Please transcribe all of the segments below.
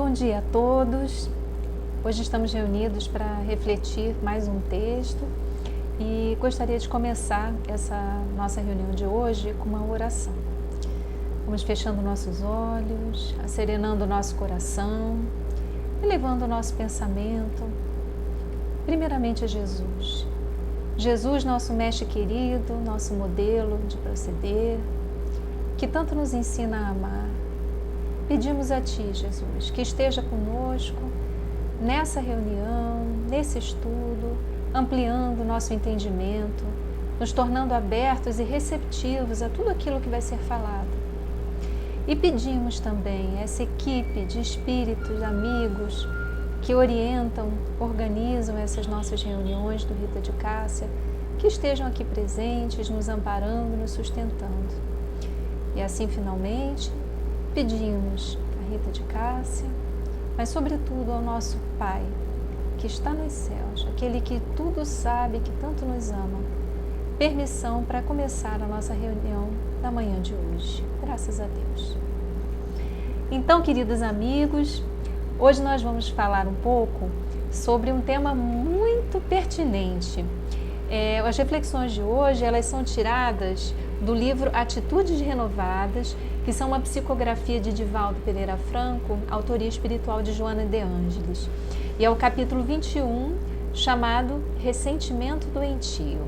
Bom dia a todos. Hoje estamos reunidos para refletir mais um texto e gostaria de começar essa nossa reunião de hoje com uma oração. Vamos fechando nossos olhos, serenando o nosso coração, elevando o nosso pensamento, primeiramente a Jesus. Jesus, nosso mestre querido, nosso modelo de proceder, que tanto nos ensina a amar. Pedimos a Ti, Jesus, que esteja conosco nessa reunião, nesse estudo, ampliando o nosso entendimento, nos tornando abertos e receptivos a tudo aquilo que vai ser falado. E pedimos também a essa equipe de espíritos, amigos, que orientam, organizam essas nossas reuniões do Rita de Cássia, que estejam aqui presentes, nos amparando, nos sustentando. E assim, finalmente, pedimos a Rita de Cássia, mas sobretudo ao nosso Pai, que está nos céus, aquele que tudo sabe, que tanto nos ama, permissão para começar a nossa reunião da manhã de hoje. Graças a Deus. Então, queridos amigos, hoje nós vamos falar um pouco sobre um tema muito pertinente. As reflexões de hoje, elas são tiradas do livro Atitudes Renovadas, que são uma psicografia de Divaldo Pereira Franco, autoria espiritual de Joana de Ângelis. E é o capítulo 21, chamado Ressentimento Doentio.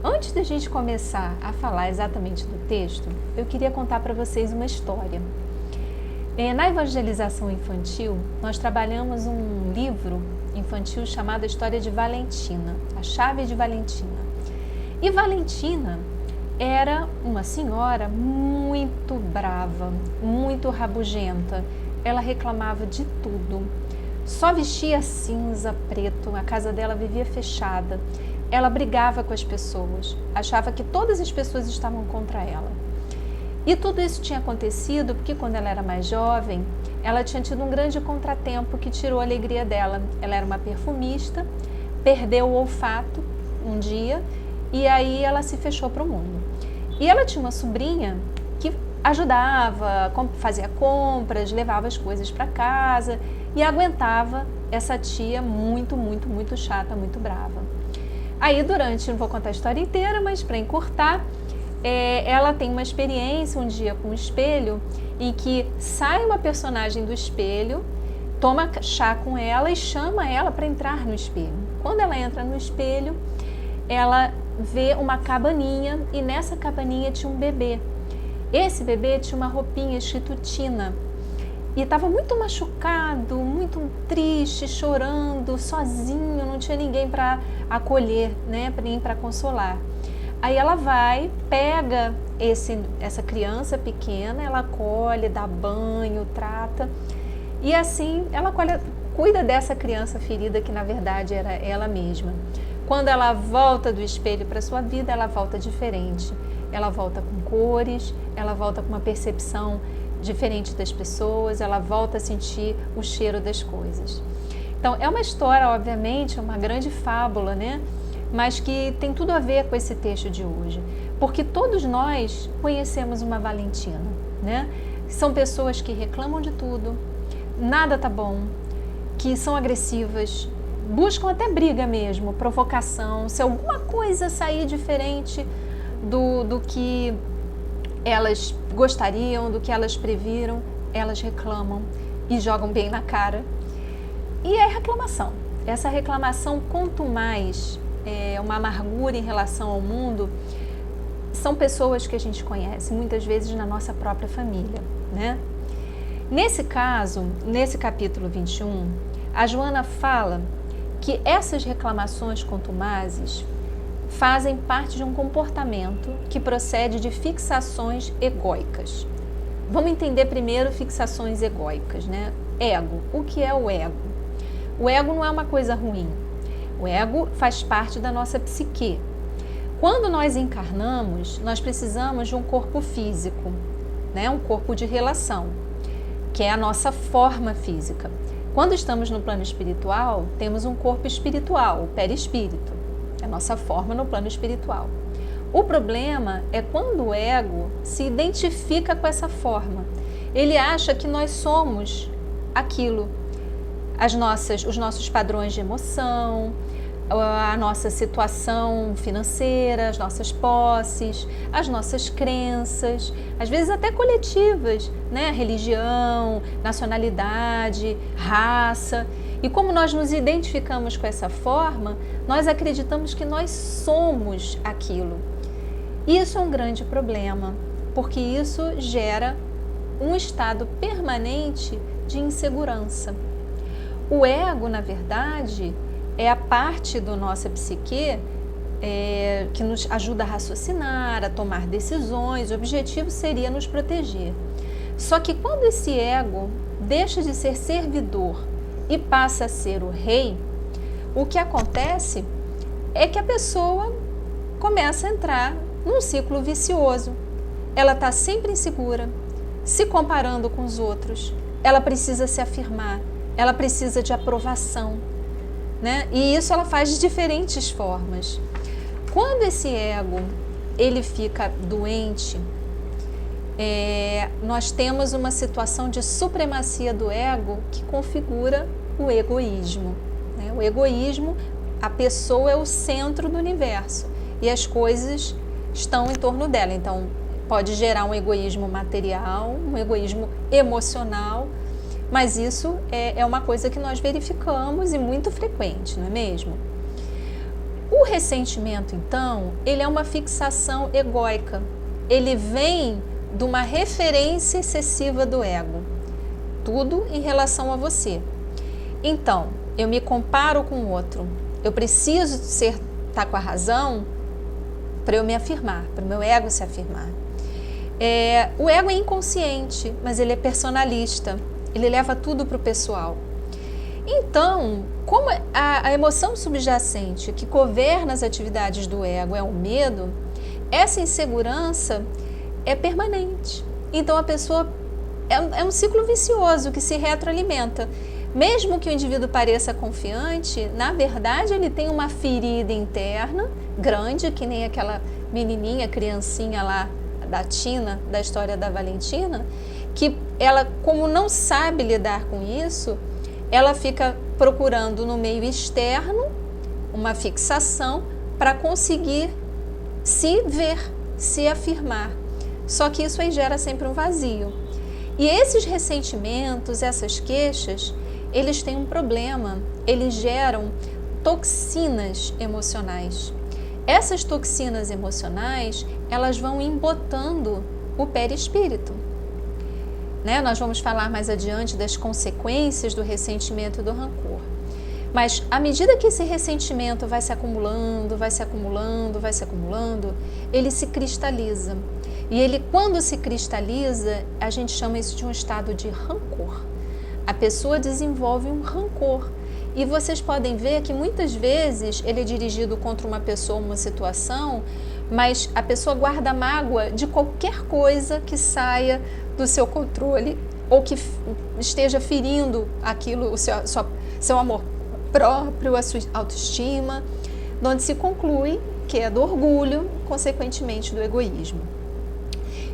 Antes da gente começar a falar exatamente do texto, eu queria contar para vocês uma história. Na evangelização infantil, nós trabalhamos um livro infantil chamado A História de Valentina, a Chave de Valentina. E Valentina era uma senhora muito brava, muito rabugenta. Ela reclamava de tudo. Só vestia cinza, preto, a casa dela vivia fechada. Ela brigava com as pessoas, achava que todas as pessoas estavam contra ela. E tudo isso tinha acontecido porque quando ela era mais jovem, ela tinha tido um grande contratempo que tirou a alegria dela. Ela era uma perfumista, perdeu o olfato um dia e aí ela se fechou para o mundo. E ela tinha uma sobrinha que ajudava, fazia compras, levava as coisas para casa e aguentava essa tia muito chata, muito brava. Aí não vou contar a história inteira, mas para encurtar, ela tem uma experiência um dia com um espelho em que sai uma personagem do espelho, toma chá com ela e chama ela para entrar no espelho. Quando ela entra no espelho, ela vê uma cabaninha e nessa cabaninha tinha um bebê. Esse bebê tinha uma roupinha escrito Tina e estava muito machucado, muito triste, chorando, sozinho, não tinha ninguém para acolher, né, nem para consolar. Aí ela vai, pega essa criança pequena, ela acolhe, dá banho, trata e assim ela cuida dessa criança ferida que na verdade era ela mesma. Quando ela volta do espelho para a sua vida, ela volta diferente. Ela volta com cores, ela volta com uma percepção diferente das pessoas, ela volta a sentir o cheiro das coisas. Então, é uma história, obviamente, uma grande fábula, né? Mas que tem tudo a ver com esse texto de hoje. Porque todos nós conhecemos uma Valentina, né? São pessoas que reclamam de tudo, nada tá bom, que são agressivas, buscam até briga mesmo, provocação. Se alguma coisa sair diferente do que elas gostariam, do que elas previram, elas reclamam e jogam bem na cara. E é reclamação. Essa reclamação, quanto mais uma amargura em relação ao mundo, são pessoas que a gente conhece, muitas vezes na nossa própria família, né? Nesse caso, nesse capítulo 21, a Joana fala que essas reclamações contumazes fazem parte de um comportamento que procede de fixações egóicas. Vamos entender primeiro fixações egóicas, né? Ego. O que é o ego? O ego não é uma coisa ruim. O ego faz parte da nossa psique. Quando nós encarnamos, nós precisamos de um corpo físico, né? Um corpo de relação, que é a nossa forma física. Quando estamos no plano espiritual, temos um corpo espiritual, o perispírito, é a nossa forma no plano espiritual. O problema é quando o ego se identifica com essa forma. Ele acha que nós somos aquilo, os nossos padrões de emoção, a nossa situação financeira, as nossas posses, as nossas crenças, às vezes até coletivas, né? Religião, nacionalidade, raça. E como nós nos identificamos com essa forma, nós acreditamos que nós somos aquilo. Isso é um grande problema, porque isso gera um estado permanente de insegurança. O ego, na verdade, é a parte da nossa psique que nos ajuda a raciocinar, a tomar decisões. O objetivo seria nos proteger. Só que quando esse ego deixa de ser servidor e passa a ser o rei, o que acontece é que a pessoa começa a entrar num ciclo vicioso. Ela está sempre insegura, se comparando com os outros. Ela precisa se afirmar, ela precisa de aprovação, né? E isso ela faz de diferentes formas. Quando esse ego ele fica doente, nós temos uma situação de supremacia do ego que configura o egoísmo, né? O egoísmo, a pessoa é o centro do universo e as coisas estão em torno dela. Então, pode gerar um egoísmo material, um egoísmo emocional, mas isso é uma coisa que nós verificamos e muito frequente, não é mesmo? O ressentimento, então, ele é uma fixação egóica. Ele vem de uma referência excessiva do ego. Tudo em relação a você. Então, eu me comparo com o outro. Eu preciso estar com a razão para eu me afirmar, para o meu ego se afirmar. O ego é inconsciente, mas ele é personalista. Ele leva tudo para o pessoal. Então, como a emoção subjacente que governa as atividades do ego é o medo, essa insegurança é permanente. Então, a pessoa é um ciclo vicioso que se retroalimenta. Mesmo que o indivíduo pareça confiante, na verdade ele tem uma ferida interna grande, que nem aquela menininha, criancinha lá da Tina, da história da Valentina, que ela, como não sabe lidar com isso, ela fica procurando no meio externo uma fixação para conseguir se ver, se afirmar. Só que isso aí gera sempre um vazio. E esses ressentimentos, essas queixas, eles têm um problema, eles geram toxinas emocionais. Essas toxinas emocionais, elas vão embotando o perispírito. Né? Nós vamos falar mais adiante das consequências do ressentimento e do rancor. Mas à medida que esse ressentimento vai se acumulando, vai se acumulando, vai se acumulando, ele se cristaliza. E ele, quando se cristaliza, a gente chama isso de um estado de rancor. A pessoa desenvolve um rancor. E vocês podem ver que muitas vezes ele é dirigido contra uma pessoa, uma situação, mas a pessoa guarda mágoa de qualquer coisa que saia do seu controle ou que esteja ferindo aquilo, o seu amor próprio, a sua autoestima, onde se conclui que é do orgulho, consequentemente do egoísmo.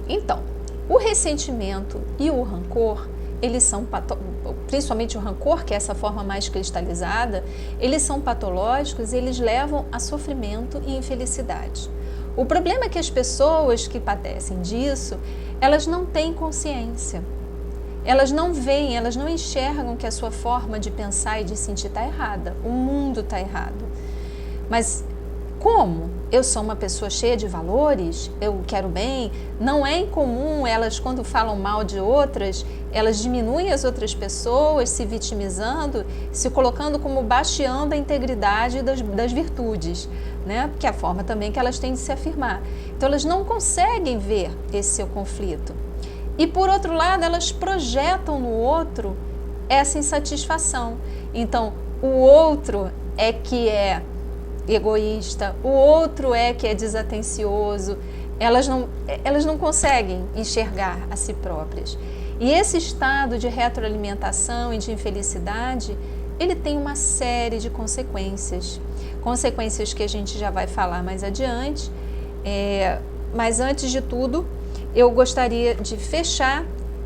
Então, o ressentimento e o rancor, eles são, principalmente o rancor, que é essa forma mais cristalizada, eles são patológicos e eles levam a sofrimento e infelicidade. O problema é que as pessoas que padecem disso, elas não têm consciência. Elas não veem, elas não enxergam que a sua forma de pensar e de sentir está errada. O mundo está errado. Mas como eu sou uma pessoa cheia de valores, eu quero bem, não é incomum elas, quando falam mal de outras, elas diminuem as outras pessoas, se vitimizando, se colocando como bastião da integridade das virtudes, né? Que é a forma também que elas têm de se afirmar. Então elas não conseguem ver esse seu conflito. E por outro lado, elas projetam no outro essa insatisfação. Então, o outro é que é egoísta, o outro é que é desatencioso, elas não conseguem enxergar a si próprias. E esse estado de retroalimentação e de infelicidade, ele tem uma série de consequências. Consequências que a gente já vai falar mais adiante, mas antes de tudo, eu gostaria de fechar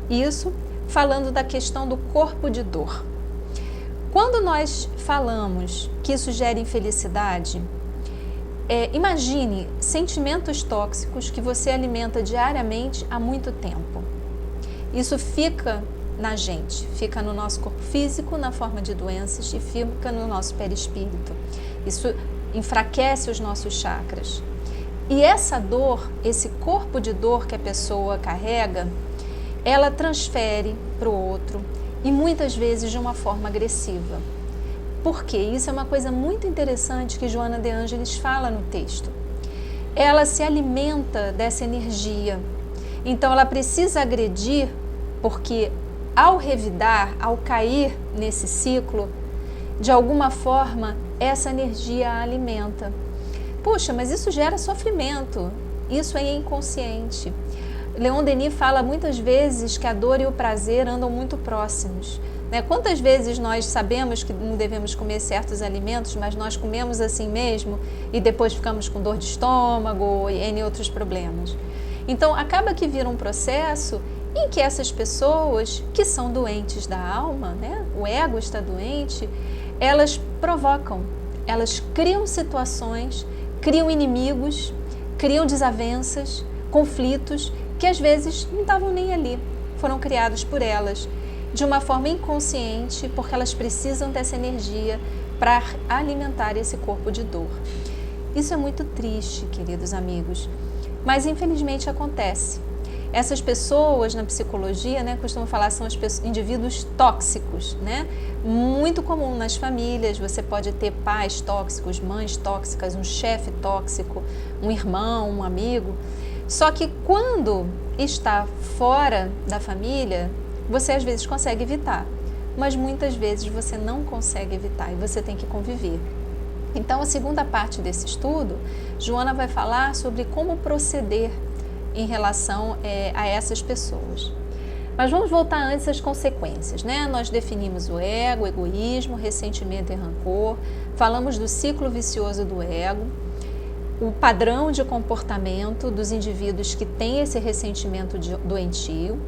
isso falando da questão do corpo de dor. Quando nós falamos que isso gera infelicidade, imagine sentimentos tóxicos que você alimenta diariamente há muito tempo. Isso fica na gente, fica no nosso corpo físico, na forma de doenças, e fica no nosso perispírito. Isso enfraquece os nossos chakras. E essa dor, esse corpo de dor que a pessoa carrega, ela transfere para o outro e muitas vezes de uma forma agressiva. Por quê? Isso é uma coisa muito interessante que Joana de Ângelis fala no texto. Ela se alimenta dessa energia, então ela precisa agredir, porque ao revidar, ao cair nesse ciclo, de alguma forma essa energia a alimenta. Puxa, mas isso gera sofrimento, isso é inconsciente. Leon Denis fala muitas vezes que a dor e o prazer andam muito próximos. Quantas vezes nós sabemos que não devemos comer certos alimentos, mas nós comemos assim mesmo e depois ficamos com dor de estômago e N outros problemas. Então acaba que vira um processo em que essas pessoas que são doentes da alma, o ego está doente, elas provocam, elas criam situações, criam inimigos, criam desavenças, conflitos que às vezes não estavam nem ali, foram criados por elas de uma forma inconsciente, porque elas precisam dessa energia para alimentar esse corpo de dor. Isso é muito triste, queridos amigos, mas infelizmente acontece. Essas pessoas na psicologia, costumam falar, são os indivíduos tóxicos, muito comum nas famílias. Você pode ter pais tóxicos, mães tóxicas, um chefe tóxico, um irmão, um amigo. Só que quando está fora da família, você às vezes consegue evitar, mas muitas vezes você não consegue evitar e você tem que conviver. Então, a segunda parte desse estudo, Joana vai falar sobre como proceder em relação a essas pessoas. Mas vamos voltar antes às consequências, Nós definimos o ego, o egoísmo, ressentimento e rancor, falamos do ciclo vicioso do ego, o padrão de comportamento dos indivíduos que têm esse ressentimento doentio,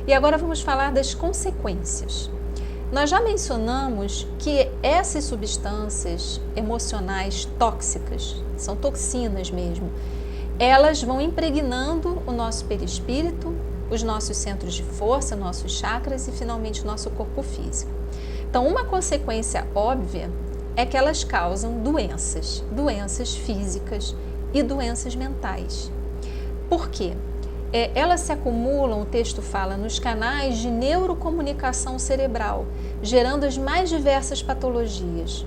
e agora vamos falar das consequências. Nós já mencionamos que essas substâncias emocionais tóxicas, são toxinas mesmo, elas vão impregnando o nosso perispírito, os nossos centros de força, nossos chakras e finalmente o nosso corpo físico. Então, uma consequência óbvia é que elas causam doenças físicas e doenças mentais. Por quê? Elas se acumulam, o texto fala, nos canais de neurocomunicação cerebral, gerando as mais diversas patologias.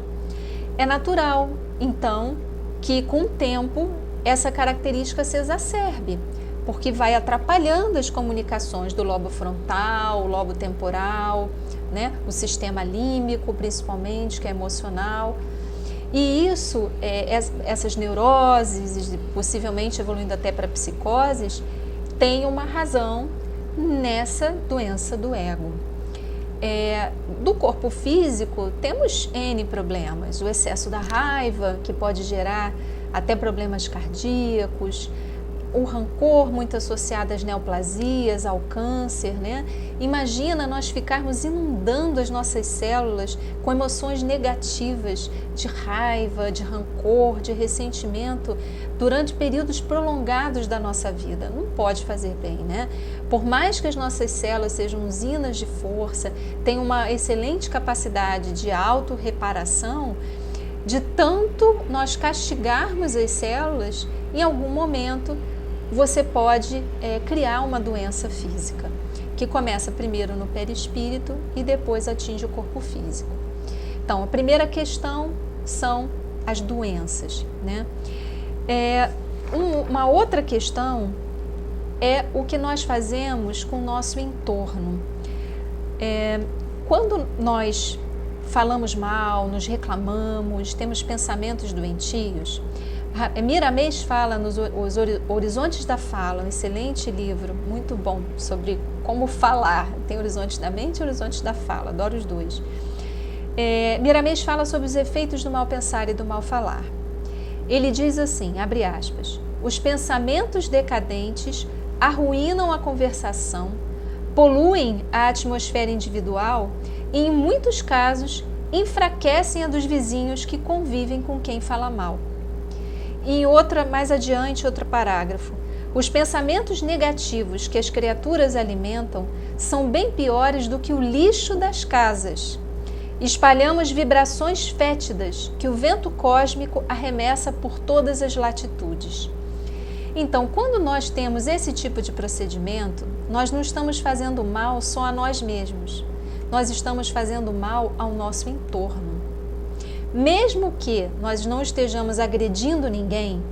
É natural, então, que com o tempo essa característica se exacerbe, porque vai atrapalhando as comunicações do lobo frontal, o lobo temporal, o sistema límbico, principalmente, que é emocional. E isso, essas neuroses, possivelmente evoluindo até para psicoses, tem uma razão nessa doença do ego. Do corpo físico, temos N problemas. O excesso da raiva, que pode gerar até problemas cardíacos, o rancor muito associado às neoplasias, ao câncer, Imagina nós ficarmos inundando as nossas células com emoções negativas, de raiva, de rancor, de ressentimento, durante períodos prolongados da nossa vida. Não pode fazer bem, Por mais que as nossas células sejam usinas de força, tenham uma excelente capacidade de autorreparação, de tanto nós castigarmos as células, em algum momento você pode criar uma doença física, que começa primeiro no perispírito e depois atinge o corpo físico. Então, a primeira questão são as doenças, Uma outra questão é o que nós fazemos com o nosso entorno. Quando nós falamos mal, nos reclamamos, temos pensamentos doentios, Miramês fala nos Horizontes da Fala, um excelente livro, muito bom, sobre como falar. Tem Horizontes da Mente e Horizontes da Fala, adoro os dois. Miramês fala sobre os efeitos do mal pensar e do mal falar. Ele diz assim, abre aspas, os pensamentos decadentes arruinam a conversação, poluem a atmosfera individual e, em muitos casos, enfraquecem a dos vizinhos que convivem com quem fala mal. E mais adiante, outro parágrafo. Os pensamentos negativos que as criaturas alimentam são bem piores do que o lixo das casas. Espalhamos vibrações fétidas que o vento cósmico arremessa por todas as latitudes. Então, quando nós temos esse tipo de procedimento, nós não estamos fazendo mal só a nós mesmos. Nós estamos fazendo mal ao nosso entorno. Mesmo que nós não estejamos agredindo ninguém,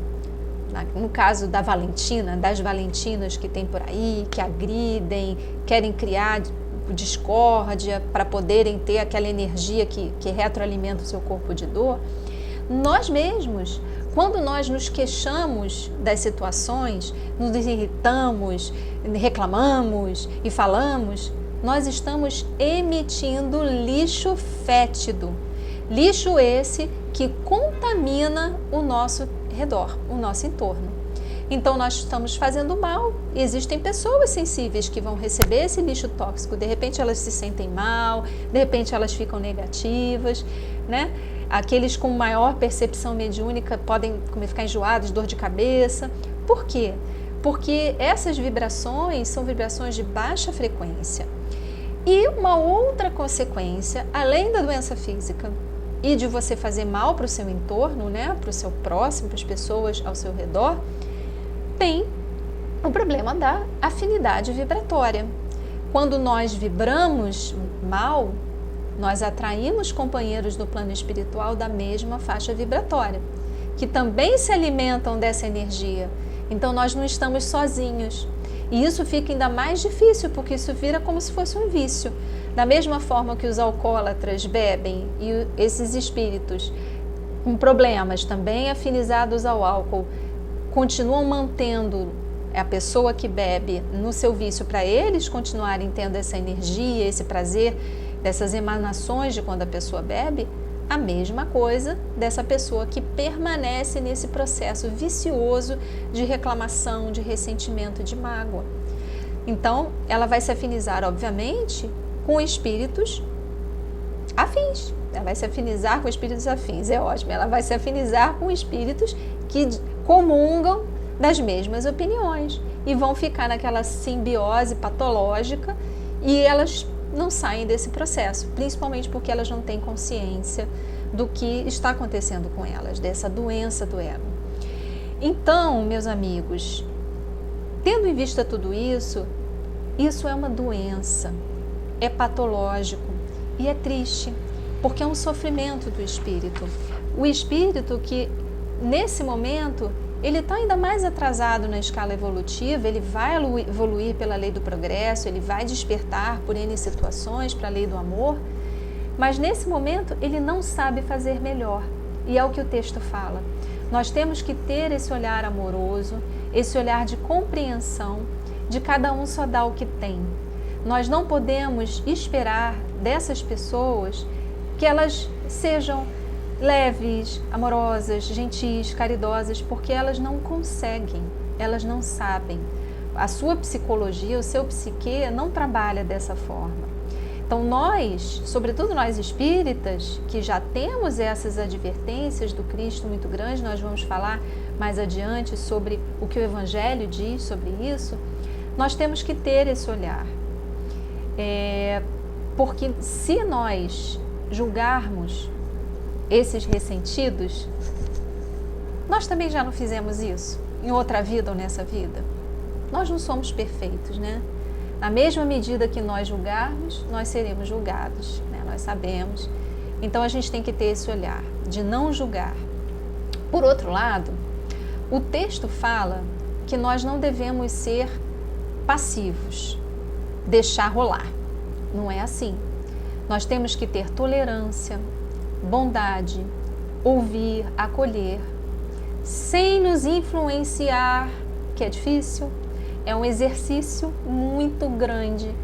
no caso da Valentina, das Valentinas que tem por aí, que agridem, querem criar discórdia para poderem ter aquela energia que retroalimenta o seu corpo de dor, nós mesmos, quando nós nos queixamos das situações, nos irritamos, reclamamos e falamos, nós estamos emitindo lixo fétido. Lixo esse que contamina o nosso redor, o nosso entorno. Então nós estamos fazendo mal e existem pessoas sensíveis que vão receber esse lixo tóxico, de repente elas se sentem mal, de repente elas ficam negativas, né? Aqueles com maior percepção mediúnica podem ficar enjoados, dor de cabeça. Por quê? Porque essas vibrações são vibrações de baixa frequência. E uma outra consequência, além da doença física e de você fazer mal para o seu entorno, né, para o seu próximo, para as pessoas ao seu redor, tem o problema da afinidade vibratória. Quando nós vibramos mal, nós atraímos companheiros no plano espiritual da mesma faixa vibratória, que também se alimentam dessa energia. Então nós não estamos sozinhos. E isso fica ainda mais difícil, porque isso vira como se fosse um vício. Da mesma forma que os alcoólatras bebem e esses espíritos com problemas também afinizados ao álcool continuam mantendo a pessoa que bebe no seu vício para eles continuarem tendo essa energia, esse prazer, dessas emanações de quando a pessoa bebe, a mesma coisa dessa pessoa que permanece nesse processo vicioso de reclamação, de ressentimento, de mágoa. Então, ela vai se afinizar, obviamente, com espíritos afins. Ela vai se afinizar com espíritos afins, é ótimo. Ela vai se afinizar com espíritos que comungam das mesmas opiniões e vão ficar naquela simbiose patológica e elas não saem desse processo, principalmente porque elas não têm consciência do que está acontecendo com elas, dessa doença do ego. Então, meus amigos, tendo em vista tudo isso, isso é uma doença, é patológico e é triste, porque é um sofrimento do espírito. O espírito que, nesse momento, ele está ainda mais atrasado na escala evolutiva, ele vai evoluir pela lei do progresso, ele vai despertar por N situações para a lei do amor, mas nesse momento ele não sabe fazer melhor. E é o que o texto fala. Nós temos que ter esse olhar amoroso, esse olhar de compreensão, de cada um só dá o que tem. Nós não podemos esperar dessas pessoas que elas sejam leves, amorosas, gentis, caridosas, porque elas não conseguem, elas não sabem. A sua psicologia, o seu psique não trabalha dessa forma. Então nós, sobretudo nós espíritas, que já temos essas advertências do Cristo muito grandes, nós vamos falar mais adiante sobre o que o Evangelho diz sobre isso, nós temos que ter esse olhar. Porque se nós julgarmos esses ressentidos, nós também já não fizemos isso em outra vida ou nessa vida. Nós não somos perfeitos, né? Na mesma medida que nós julgarmos, nós seremos julgados, né? Nós sabemos. Então a gente tem que ter esse olhar de não julgar. Por outro lado, o texto fala que nós não devemos ser passivos, deixar rolar. Não é assim. Nós temos que ter tolerância, bondade, ouvir, acolher, sem nos influenciar, que é difícil, é um exercício muito grande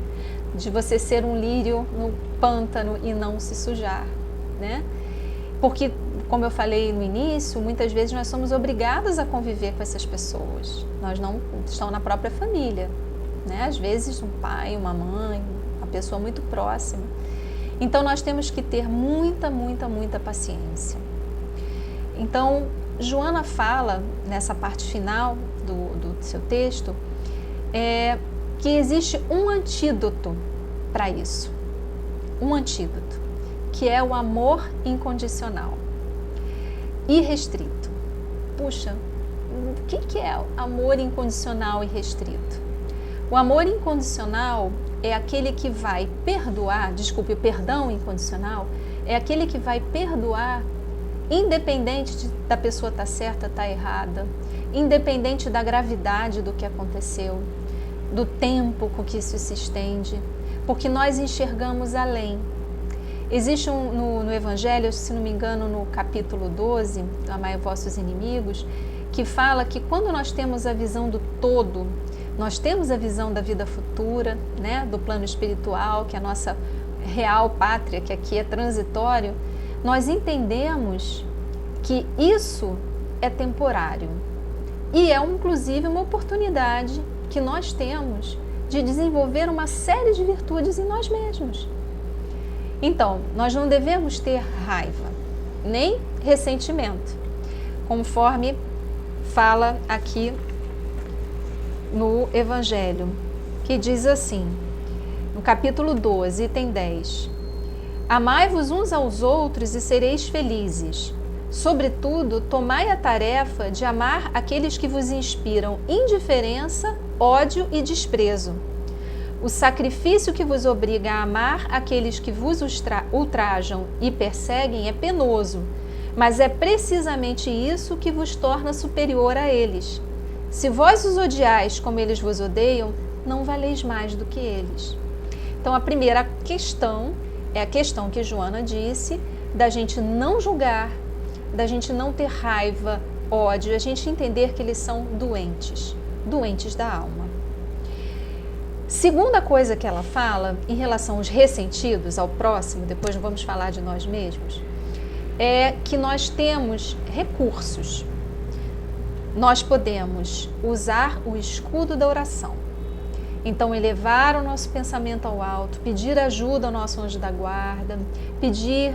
de você ser um lírio no pântano e não se sujar, né? Porque, como eu falei no início, muitas vezes nós somos obrigados a conviver com essas pessoas, nós não estão na própria família, né? Às vezes um pai, uma mãe, uma pessoa muito próxima. Então nós temos que ter muita, muita, muita paciência. Então Joana fala nessa parte final do seu texto que existe um antídoto para isso, um antídoto, que é o amor incondicional, irrestrito. Puxa, o que é amor incondicional e restrito? O amor incondicional é aquele que vai perdoar, o perdão incondicional é aquele que vai perdoar independente da pessoa estar certa, estar errada, independente da gravidade do que aconteceu, do tempo com que isso se estende, porque nós enxergamos além. Existe no Evangelho, se não me engano, no capítulo 12, Amai vossos inimigos, que fala que quando nós temos a visão do todo, nós temos a visão da vida futura, né, do plano espiritual, que é a nossa real pátria, que aqui é transitório, nós entendemos que isso é temporário e é inclusive uma oportunidade que nós temos de desenvolver uma série de virtudes em nós mesmos. Então, nós não devemos ter raiva, nem ressentimento, conforme fala aqui no Evangelho, que diz assim, no capítulo 12, item 10: Amai-vos uns aos outros e sereis felizes. Sobretudo, tomai a tarefa de amar aqueles que vos inspiram indiferença, ódio e desprezo. O sacrifício que vos obriga a amar aqueles que vos ultrajam e perseguem é penoso, mas é precisamente isso que vos torna superior a eles. Se vós os odiais como eles vos odeiam, não valeis mais do que eles. Então, a primeira questão é a questão que Joana disse, da gente não julgar, da gente não ter raiva, ódio, a gente entender que eles são doentes, doentes da alma. Segunda coisa que ela fala, em relação aos ressentidos, ao próximo, depois vamos falar de nós mesmos, é que nós temos recursos. Nós podemos usar o escudo da oração. Então, elevar o nosso pensamento ao alto, pedir ajuda ao nosso anjo da guarda, pedir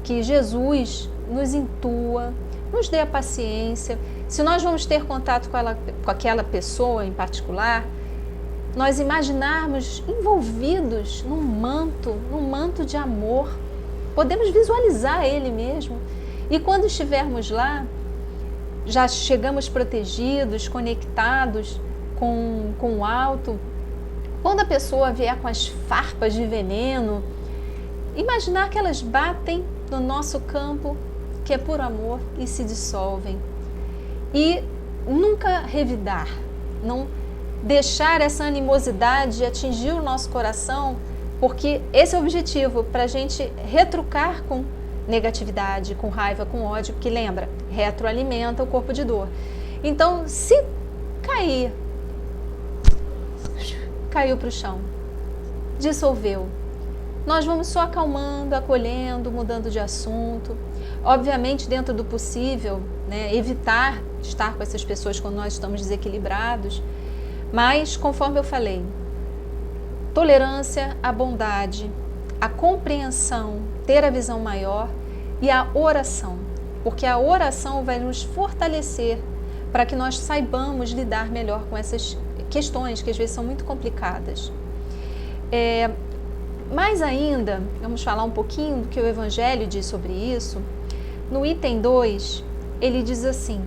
que Jesus nos intua, nos dê a paciência. Se nós vamos ter contato com aquela pessoa em particular, nós imaginarmos envolvidos num manto de amor, podemos visualizar ele mesmo. E quando estivermos lá, já chegamos protegidos, conectados com o alto. Quando a pessoa vier com as farpas de veneno, imaginar que elas batem no nosso campo, que é puro amor, e se dissolvem. E nunca revidar, não deixar essa animosidade atingir o nosso coração, porque esse é o objetivo, para a gente retrucar com negatividade, com raiva, com ódio, que lembra, retroalimenta o corpo de dor. Então, se caiu para o chão, dissolveu, nós vamos só acalmando, acolhendo, mudando de assunto. Obviamente, dentro do possível, né, evitar estar com essas pessoas quando nós estamos desequilibrados, mas, conforme eu falei, tolerância, a bondade, a compreensão, ter a visão maior e a oração, porque a oração vai nos fortalecer para que nós saibamos lidar melhor com essas questões que às vezes são muito complicadas. Mais ainda, vamos falar um pouquinho do que o Evangelho diz sobre isso. No item 2, ele diz assim: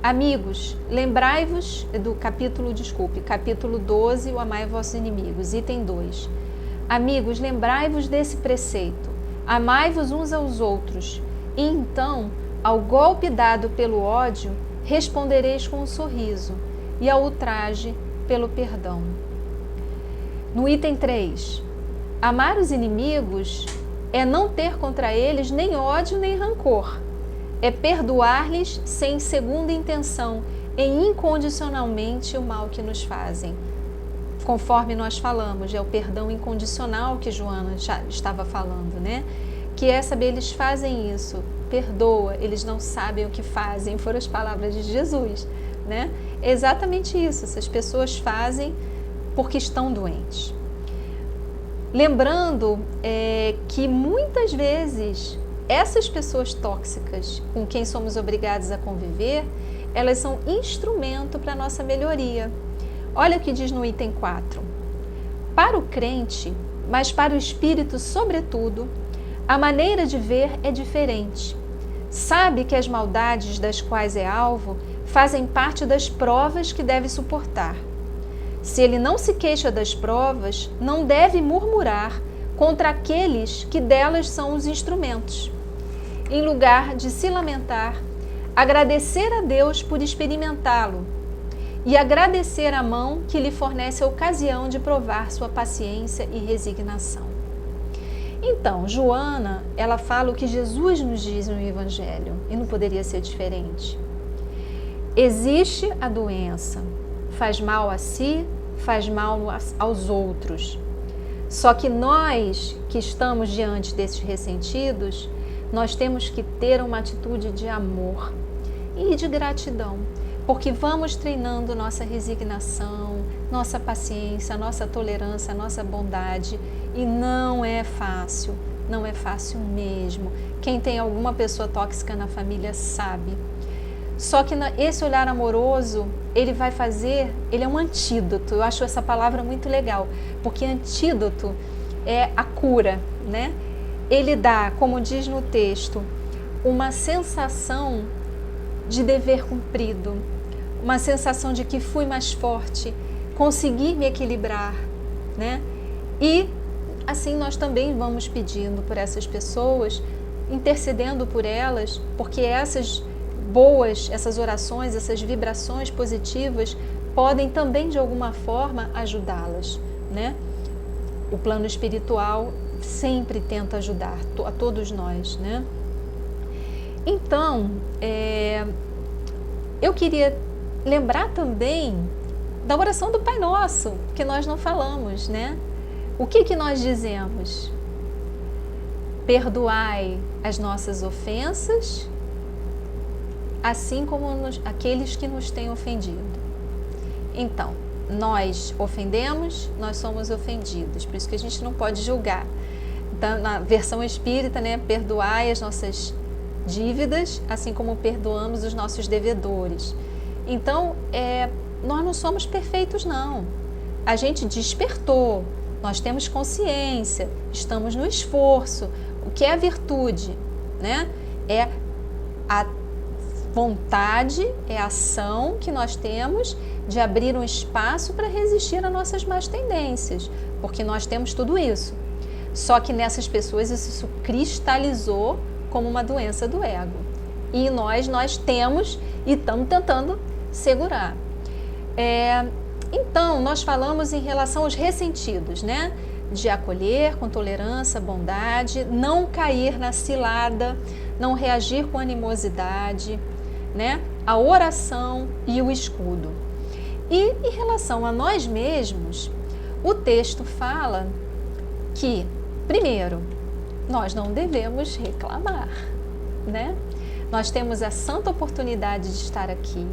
Amigos, lembrai-vos do capítulo 12, o amai vossos inimigos, item 2. Amigos, lembrai-vos desse preceito, amai-vos uns aos outros, e então, ao golpe dado pelo ódio, respondereis com um sorriso, e ao ultraje pelo perdão. No item 3, amar os inimigos é não ter contra eles nem ódio nem rancor, é perdoar-lhes sem segunda intenção e incondicionalmente o mal que nos fazem. Conforme nós falamos, é o perdão incondicional que Joana já estava falando, né? Que é saber, eles fazem isso, perdoa, eles não sabem o que fazem, foram as palavras de Jesus, né? É exatamente isso, essas pessoas fazem porque estão doentes. Lembrando que muitas vezes essas pessoas tóxicas com quem somos obrigados a conviver, elas são instrumento para a nossa melhoria. Olha o que diz no item 4. Para o crente, mas para o espírito sobretudo, a maneira de ver é diferente. Sabe que as maldades das quais é alvo fazem parte das provas que deve suportar. Se ele não se queixa das provas, não deve murmurar contra aqueles que delas são os instrumentos. Em lugar de se lamentar, agradecer a Deus por experimentá-lo e agradecer a mão que lhe fornece a ocasião de provar sua paciência e resignação. Então, Joana, ela fala o que Jesus nos diz no Evangelho, e não poderia ser diferente. Existe a doença, faz mal a si, faz mal aos outros. Só que nós que estamos diante desses ressentidos, nós temos que ter uma atitude de amor e de gratidão, porque vamos treinando nossa resignação, nossa paciência, nossa tolerância, nossa bondade, e não é fácil mesmo. Quem tem alguma pessoa tóxica na família sabe. Só que esse olhar amoroso, ele é um antídoto. Eu acho essa palavra muito legal, porque antídoto é a cura, né? Ele dá, como diz no texto, uma sensação de dever cumprido, uma sensação de que fui mais forte, consegui me equilibrar, né? E assim nós também vamos pedindo por essas pessoas, intercedendo por elas, porque essas orações, essas vibrações positivas podem também de alguma forma ajudá-las, né? O plano espiritual sempre tenta ajudar a todos nós, né? Então, eu queria lembrar também da oração do Pai Nosso, que nós não falamos, né? O que nós dizemos? Perdoai as nossas ofensas, assim como aqueles que nos têm ofendido. Então, nós ofendemos, nós somos ofendidos, por isso que a gente não pode julgar. Então, na versão espírita, né, perdoai as nossas dívidas, assim como perdoamos os nossos devedores. Então, nós não somos perfeitos, não. A gente despertou, nós temos consciência, estamos no esforço. O que é a virtude, né? É a vontade, é a ação que nós temos de abrir um espaço para resistir às nossas más tendências, porque nós temos tudo isso. Só que nessas pessoas isso cristalizou como uma doença do ego. E nós temos e estamos tentando segurar. Então, nós falamos em relação aos ressentidos, né? De acolher com tolerância, bondade, não cair na cilada, não reagir com animosidade, né? A oração e o escudo. E em relação a nós mesmos, o texto fala que, primeiro, nós não devemos reclamar, né? Nós temos a santa oportunidade de estar aqui.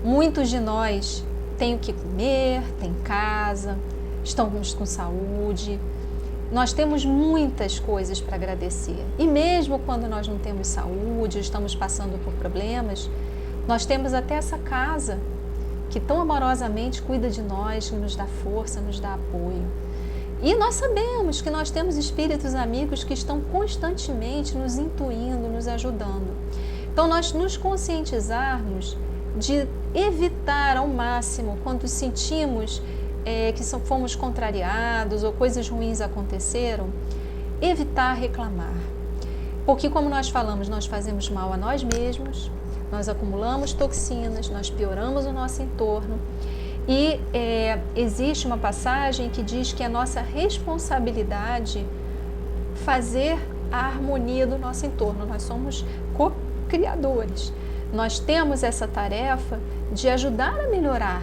Muitos de nós têm o que comer, têm casa, estamos com saúde. Nós temos muitas coisas para agradecer. E mesmo quando nós não temos saúde, estamos passando por problemas, nós temos até essa casa que tão amorosamente cuida de nós, que nos dá força, nos dá apoio. E nós sabemos que nós temos espíritos amigos que estão constantemente nos intuindo, nos ajudando. Então, nós nos conscientizarmos de evitar ao máximo, quando sentimos que fomos contrariados ou coisas ruins aconteceram, evitar reclamar. Porque, como nós falamos, nós fazemos mal a nós mesmos, nós acumulamos toxinas, nós pioramos o nosso entorno. E existe uma passagem que diz que é nossa responsabilidade fazer a harmonia do nosso entorno. Nós somos co-criadores. Nós temos essa tarefa de ajudar a melhorar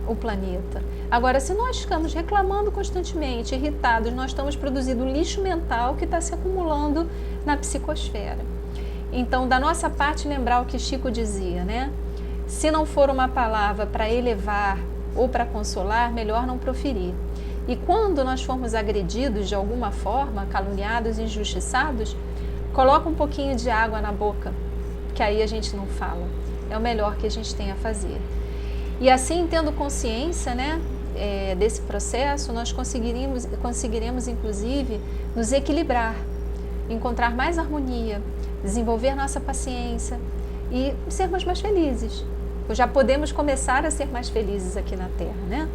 o planeta. Agora, se nós ficamos reclamando constantemente, irritados, nós estamos produzindo um lixo mental que está se acumulando na psicosfera. Então, da nossa parte, lembrar o que Chico dizia, né? Se não for uma palavra para elevar ou para consolar, melhor não proferir. E quando nós formos agredidos de alguma forma, caluniados, injustiçados, coloca um pouquinho de água na boca, que aí a gente não fala. É o melhor que a gente tem a fazer. E assim, tendo consciência, né, desse processo, nós conseguiremos, inclusive, nos equilibrar, encontrar mais harmonia, desenvolver nossa paciência e sermos mais felizes. Já podemos começar a ser mais felizes aqui na Terra, né?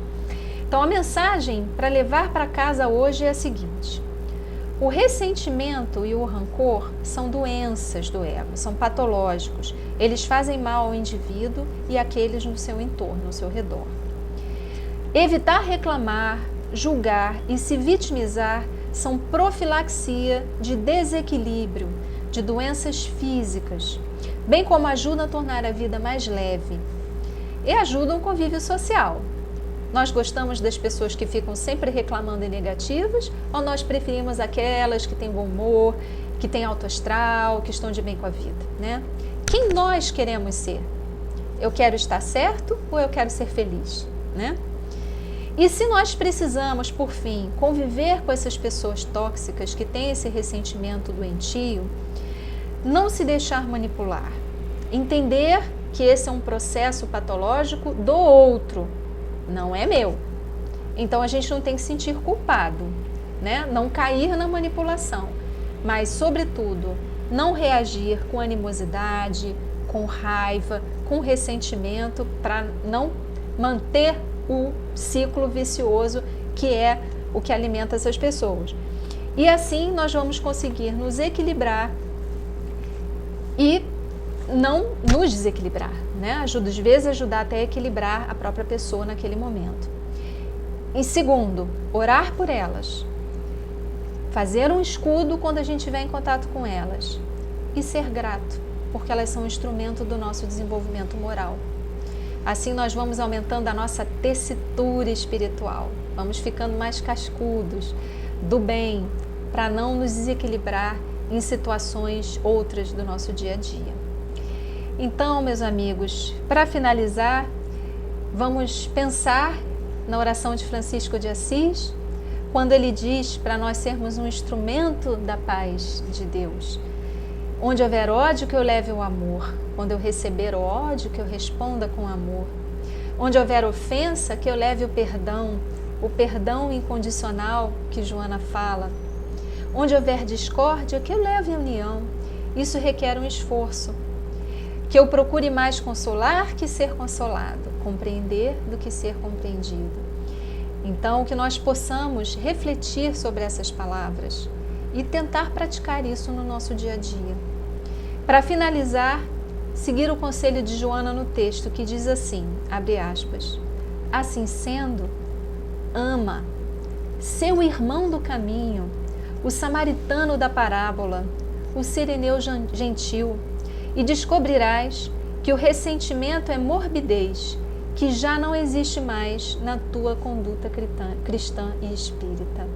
Então, a mensagem para levar para casa hoje é a seguinte: o ressentimento e o rancor são doenças do ego, são patológicos. Eles fazem mal ao indivíduo e àqueles no seu entorno, ao seu redor. Evitar reclamar, julgar e se vitimizar são profilaxia de desequilíbrio, de doenças físicas, bem como ajudam a tornar a vida mais leve e ajudam o convívio social. Nós gostamos das pessoas que ficam sempre reclamando e negativas, ou nós preferimos aquelas que têm bom humor, que têm alto astral, que estão de bem com a vida, né? Quem nós queremos ser? Eu quero estar certo ou eu quero ser feliz, né? E se nós precisamos, por fim, conviver com essas pessoas tóxicas que têm esse ressentimento doentio, não se deixar manipular. Entender que esse é um processo patológico do outro, não é meu. Então a gente não tem que se sentir culpado, né? Não cair na manipulação, mas, sobretudo, não reagir com animosidade, com raiva, com ressentimento, para não manter o ciclo vicioso que é o que alimenta essas pessoas. E assim nós vamos conseguir nos equilibrar e não nos desequilibrar, né? Às vezes ajudar até a equilibrar a própria pessoa naquele momento. Em segundo, orar por elas, fazer um escudo quando a gente estiver em contato com elas e ser grato, porque elas são um instrumento do nosso desenvolvimento moral. Assim nós vamos aumentando a nossa tessitura espiritual, vamos ficando mais cascudos do bem, para não nos desequilibrar em situações outras do nosso dia a dia. Então, meus amigos, para finalizar, vamos pensar na oração de Francisco de Assis, quando ele diz para nós sermos um instrumento da paz de Deus. Onde houver ódio, que eu leve o amor. Quando eu receber o ódio, que eu responda com amor. Onde houver ofensa, que eu leve o perdão incondicional que Joana fala. Onde houver discórdia, que eu leve a união. Isso requer um esforço. Que eu procure mais consolar que ser consolado, compreender do que ser compreendido. Então, que nós possamos refletir sobre essas palavras e tentar praticar isso no nosso dia a dia. Para finalizar, seguir o conselho de Joana no texto, que diz assim, abre aspas, assim sendo, ama seu irmão do caminho, o samaritano da parábola, o sireneu gentil, e descobrirás que o ressentimento é morbidez, que já não existe mais na tua conduta cristã e espírita.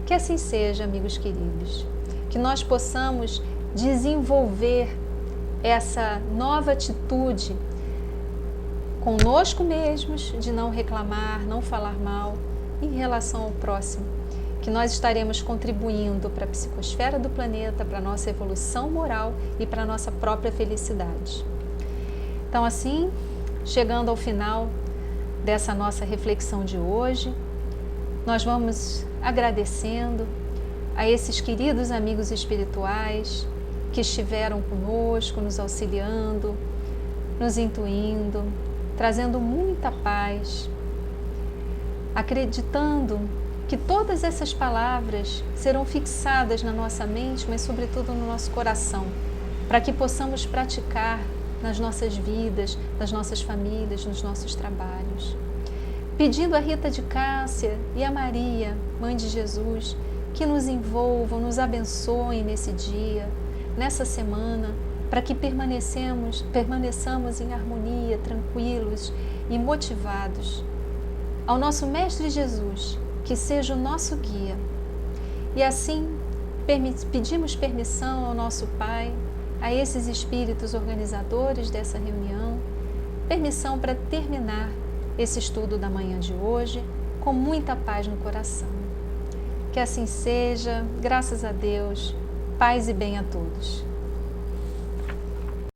Que assim seja, amigos queridos, que nós possamos desenvolver essa nova atitude conosco mesmos, de não reclamar, não falar mal em relação ao próximo, que nós estaremos contribuindo para a psicosfera do planeta, para a nossa evolução moral e para a nossa própria felicidade. Então, assim, chegando ao final dessa nossa reflexão de hoje, nós vamos agradecendo a esses queridos amigos espirituais que estiveram conosco, nos auxiliando, nos intuindo, trazendo muita paz, acreditando que todas essas palavras serão fixadas na nossa mente, mas sobretudo no nosso coração, para que possamos praticar nas nossas vidas, nas nossas famílias, nos nossos trabalhos. Pedindo a Rita de Cássia e a Maria, Mãe de Jesus, que nos envolvam, nos abençoem nesse dia, nessa semana, para que permaneçamos em harmonia, tranquilos e motivados. Ao nosso Mestre Jesus, que seja o nosso guia. E assim, pedimos permissão ao nosso Pai, a esses espíritos organizadores dessa reunião, permissão para terminar esse estudo da manhã de hoje com muita paz no coração. Que assim seja, graças a Deus, paz e bem a todos.